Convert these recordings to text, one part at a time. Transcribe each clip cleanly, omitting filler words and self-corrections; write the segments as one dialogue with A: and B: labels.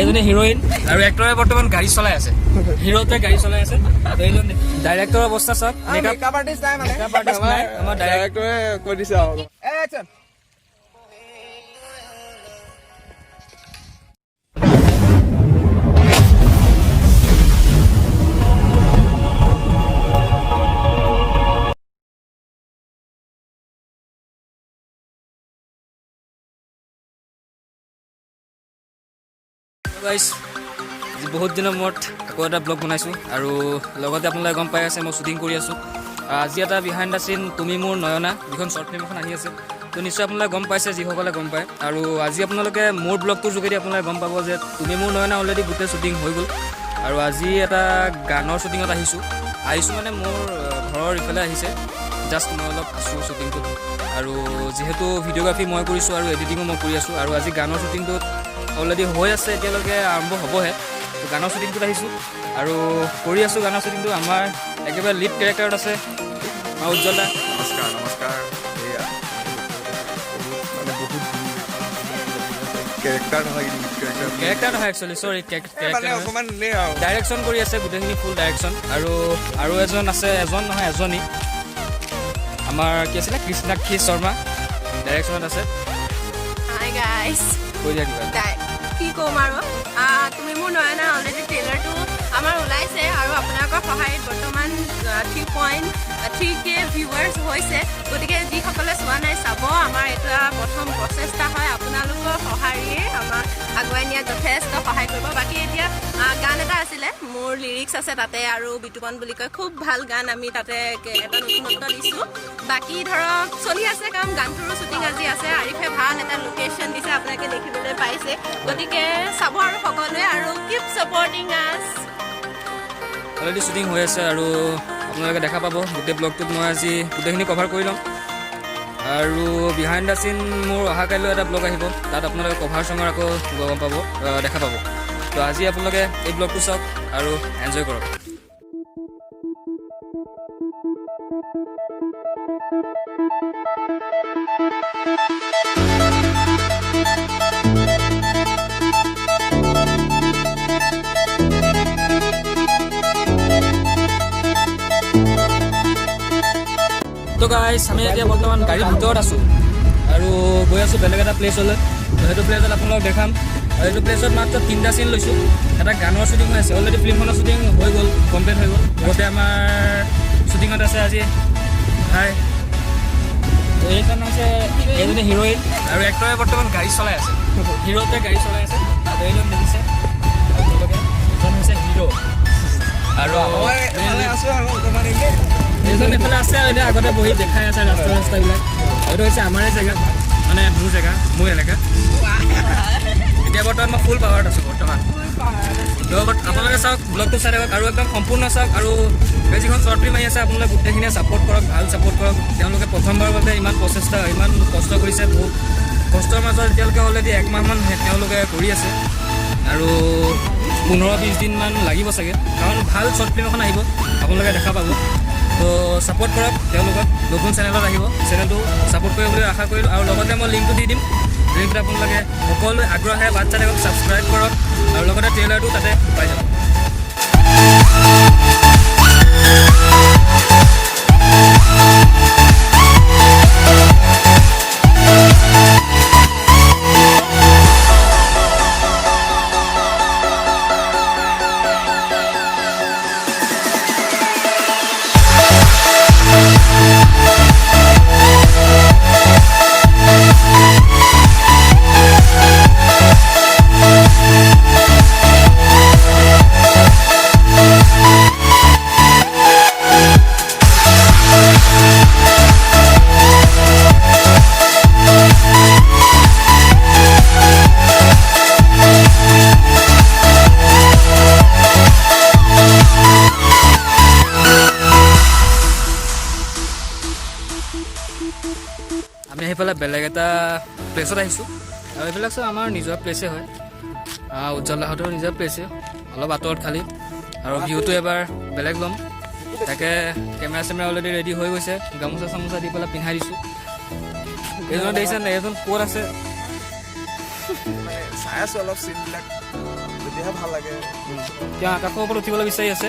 A: এইজনী হিৰোইন আৰু এক্টৰে বৰ্তমান গাড়ী চলাই আছে হিৰোতে গাড়ী চলাই আছে এইজন ডাইৰেক্টৰৰ অৱস্থা চাওক
B: মেকআপ আৰ্টিষ্ট নাই মানে
A: আমাৰ
B: ডাইৰেক্টৰে কৈ দিছে আৰু একচন
A: গাইজ বহুত দিনৰ মূৰত আকৌ এটা ব্লগ বনাইছোঁ আৰু লগতে আপোনালোকে গম পাই আছে মই শ্বুটিং কৰি আছোঁ আজি এটা বিহাইণ্ড দ্য চিন তুমি মোৰ নয়না যিখন শ্বৰ্ট ফিল্ম এখন আহি আছে তো নিশ্চয় আপোনালোকে গম পাইছে যিসকলে গম পায় আৰু আজি আপোনালোকে মোৰ ব্লগটোৰ যোগেদি আপোনালোকে গম পাব যে তুমি মোৰ নয়না অলৰেডি গোটেই শ্বুটিং হৈ গ'ল আৰু আজি এটা গানৰ শ্বুটিঙত আহিছোঁ মানে মোৰ ঘৰৰ ইফালে আহিছে জাষ্ট মই অলপ আছোঁ শ্বুটিংটোত আৰু যিহেতু ভিডিঅ'গ্ৰাফী মই কৰিছোঁ আৰু এডিটিঙো মই কৰি আছোঁ আৰু আজি গানৰ শ্বুটিংটোত অলৰেডি হৈ আছে এতিয়ালৈকে আৰম্ভ হ'বহে তো গানৰ শ্বুটিংটোত আহিছোঁ আৰু কৰি আছোঁ গানৰ শ্বুটিংটো আমাৰ একেবাৰে লিড কেৰেক্টাৰত আছে উজ্জ্বল দা
B: নমস্কাৰ মানে বহুত কেৰেক্টাৰ নহয়
A: একচুৱেলি চৰি ডাইৰেকশ্যন কৰি আছে গোটেইখিনি ফুল ডাইৰেকশ্যন আৰু এজন আছে এজনী আমাৰ কি আছিলে কৃষ্ণাক্ষী শৰ্মা ডাইৰেকশ্যনত আছে কৈ দিয়া কিবা
C: কি ক'ম আৰু তুমি মোৰ নয়না অলৰেডি ট্ৰেইলাৰটো আমাৰ ওলাইছে আৰু আপোনালোকৰ সহায়ত বৰ্তমান 3.3K ভিউৱাৰ্ছ হৈছে গতিকে যিসকলে চোৱা নাই চাব আমাৰ এইটো প্ৰথম প্ৰচেষ্টা হয় আপোনালোকৰ সহায়েৰে আমাক আগুৱাই নিয়াত যথেষ্ট সহায় কৰিব বাকী এতিয়া গান এটা আছিলে মোৰ লিৰিক্স আছে তাতে আৰু বিতুপন বুলি কয় খুব ভাল গান আমি তাতে এটা নতুনত্ব দিছোঁ বাকী ধৰক চলি আছে কাম গানটোৰো শ্বুটিং আজি আছে আৰিফে ভাল এটা লোকেশ্যন দিছে আপোনালোকে দেখিবলৈ পাইছে গতিকে চাব আৰু সকলোৱে আৰু কিপ ছাপৰ্টিং আছ
A: অলৰেডি শ্বুটিং হৈ আছে আৰু আপোনালোকে দেখা পাব গোটেই ব্লগটোত মই আজি গোটেইখিনি কভাৰ কৰি ল'ম আৰু বিহাইণ্ড দ্য চিন মোৰ অহা কাইলৈ এটা ব্লগ আহিব তাত আপোনালোকে কভাৰ চঙৰ আকৌ গম পাব দেখা পাব তো আজি আপোনালোকে এই ব্লগটো চাওক আৰু এনজয় কৰক তো গাইজ আমি এতিয়া বৰ্তমান গাড়ীৰ ভিতৰত আছোঁ আৰু গৈ আছোঁ বেলেগ এটা প্লেচলৈ সেইটো প্লেচত আপোনালোকক দেখাম আৰু এইটো প্লেচত মাত্ৰ 3টা চিন লৈছোঁ এটা গানৰ শ্বুটিং হৈ আছে অলৰেডি ফিল্মখনৰ শ্বুটিং হৈ গ'ল কমপ্লিট হৈ গ'ল লগতে আমাৰ শ্বুটিঙত আছে আজি হাই এইখন হৈছে এইজনী হিৰোইন আৰু এক্টৰে বৰ্তমান গাড়ী চলাই আছে হিৰোতে গাড়ী চলাই আছে এইজন দেখিছে আপোনালোকে এইজন হৈছে হিৰো আৰু এইজন এইফালে আছে আৰু এতিয়া আগতে বহি দেখাই আছে ৰাস্তাবিলাক এইটো হৈছে আমাৰে জেগা মানে মোৰ জেগা মোৰ এলেকা এতিয়া বৰ্তমান মই ফুল পাৱাৰত আছোঁ বৰ্তমান আপোনালোকে চাওক ব্লগটো চাই থাকক আৰু একদম সম্পূৰ্ণ চাওক আৰু যিখন শ্বৰ্ট ফিল্ম আহি আছে আপোনালোকে গোটেইখিনিয়ে ছাপোৰ্ট কৰক ভাল ছাপোৰ্ট কৰক তেওঁলোকে প্ৰথমবাৰৰ বাবে ইমান প্ৰচেষ্টা ইমান কষ্ট কৰিছে বহুত কষ্টৰ মাজত এতিয়ালৈকে অলৰেডি 1 মাহমান তেওঁলোকে কৰি আছে আৰু 15-20 দিনমান লাগিব চাগে কাৰণ ভাল শ্বৰ্ট ফিল্ম এখন আহিব আপোনালোকে দেখা পাব তো ছাপোৰ্ট কৰক তেওঁলোকক নতুন চেনেলত আহিব চেনেলটো ছাপোৰ্ট কৰিব বুলি আশা কৰিলোঁ আৰু লগতে মই লিংকটো দি দিম লিংকটো আপোনালোকে সকলোৱে আগ্ৰহেৰে বাট চাই থাকক ছাবস্ক্ৰাইব কৰক আৰু লগতে ট্ৰেইলাৰটো তাতে পাই যাব আমি সেইফালে বেলেগ এটা প্লেচত আহিছোঁ আৰু এইবিলাক চব আমাৰ নিজৰ প্লেচে হয় উজ্জ্বল দাহঁতৰ নিজৰ প্লেচে অলপ আঁতৰত খালী আৰু ভিউটো এবাৰ বেলেগ ল'ম তাকে কেমেৰা চেমেৰা অলৰেডি ৰেডি হৈ গৈছে গামোচা চামোচা দি পেলাই পিন্ধাই দিছোঁ এইজন দেখিছে নাই এইজন ক'ত আছে
B: চাই আছোঁ অলপ চিনবিলাক তেতিয়াহে ভাল লাগে
A: তেওঁ আকাশৰ ওপৰত উঠিবলৈ বিচাৰি আছে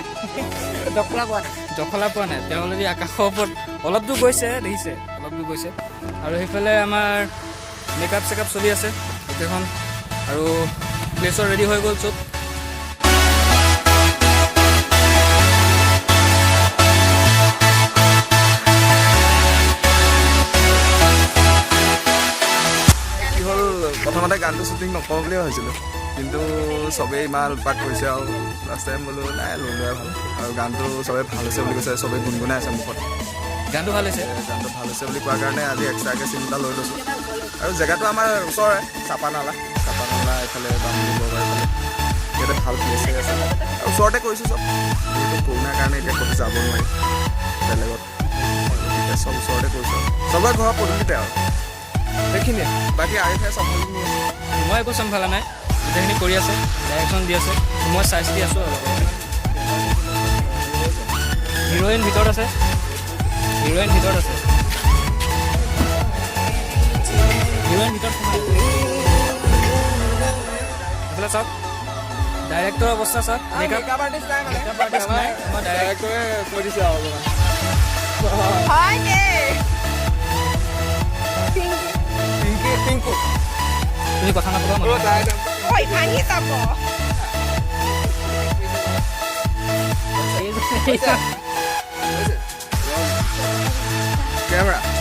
B: দখলা পোৱা নাই
A: জখলা পোৱা নাই তেওঁ অলৰেডি আকাশৰ ওপৰত অলপ দূৰ গৈছে দেখিছে অলপ দূৰ গৈছে আৰু সেইফালে আমাৰ মেকআপ চেকআপ চলি আছে গোটেইখন আৰু প্লেচৰ ৰেডি হৈ গ'ল চব
B: কি হ'ল প্ৰথমতে গানটো শ্বুটিং নকৰোঁ বুলিয়ে ভাবিছিলোঁ কিন্তু চবেই ইমান উৎপাত কৰিছে আৰু লাষ্ট টাইম বোলো নাই লৈ লোৱাই ভাল আৰু গানটো চবেই ভাল হৈছে বুলি কৈছে চবেই গুণগুণাই আছে মুখত
A: গানটো ভাল হৈছে
B: গানটো ভাল হৈছে বুলি কোৱাৰ কাৰণে আজি এক্সট্ৰাকৈ চিন এটা লৈ লৈছোঁ আৰু জেগাটো আমাৰ ওচৰৰে চাপানালা এইফালে বামুণী বৰবাৰ এইফালে ইয়াতে ভাল প্লেচ আছে আৰু ওচৰতে কৰিছোঁ চব যিহেতু কৰোণাৰ কাৰণে এতিয়া ক'তো যাব নোৱাৰি বেলেগত এতিয়া চব ওচৰতে কৰিছোঁ চবৰে ঘৰৰ পদূলিতে আৰু সেইখিনিয়ে বাকী আৰিফে চম্ভালি
A: মই একো চম্ভালা নাই গোটেইখিনি কৰি আছে ডাইৰেকশ্যন দি আছে মই চাইজ দি আছোঁ আৰু হিৰ'ইন ভিতৰত আছে হিৰ'ইন ভিতৰত এইফালে চাওক ডাইৰেক্টৰৰ অৱস্থা চাওক মেকআপ
B: আৰ্টিষ্ট নাই মানে
A: মেকআপ আৰ্টিষ্ট নাই মই ডাইৰেক্ট
B: ডাইৰেক্টৰে কৈ দিছে আৰু
C: হয় দেই
B: টিংকু
A: তুমি কথা নাপাবা মানুহ
C: ঐ ভাঙি যাব
B: কেমেৰা